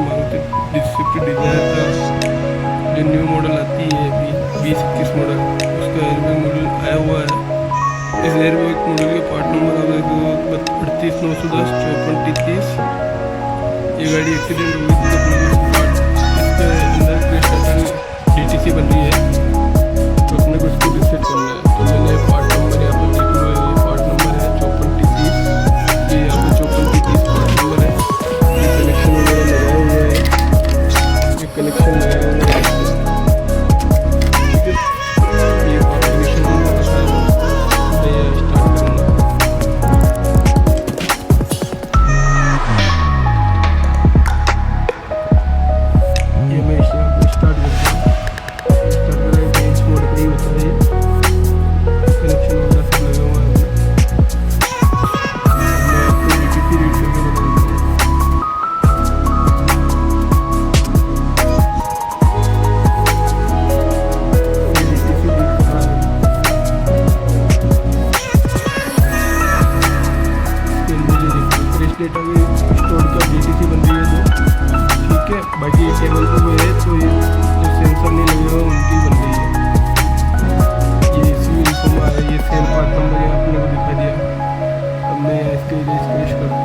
Maruti Swift Dzire का जो new model आती है अभी 2021 मॉडल, उसका एयरबैग मॉडल आया हुआ है। इस एयरबैग मॉडल के पार्ट नंबर आ गए 38,910 54 33। ये गाड़ी एक्सीडेंट हुई थी तो इसके अंदर DTC बन रही है, तो अपने को इसको रिसेट करना है। तो मैंने पार्ट नंबर यहाँ पर देख लो, ये पार्ट नंबर है 5433, ये यहाँ पर 5433 पार्ट नंबर है। ये कनेक्शन वगैरह लगाए हुए हैं, ये कनेक्शन लगाए हुए हैं, ठीक है। ये कनेक्शन मैं स्टार्ट करूँगा। ये मैं स्टार्ट करता हूँ। बेंच मोड पर ही होता है, कनेक्शन वगैरह सब लगा हुआ है। मैं आपको DTC रीड करके बताऊँगा। डेटा भी स्टोर का DTC बन रही है, तो ठीक है। बाकी ये केबल तो है, तो ये जो सेंसर नहीं लगे हुए उनकी बन रही है। ये इसी इनको ये सेम पार्ट नंबर आपने को दिखा दिया। अब मैं इसके लिए स्क्रैच करता हूँ।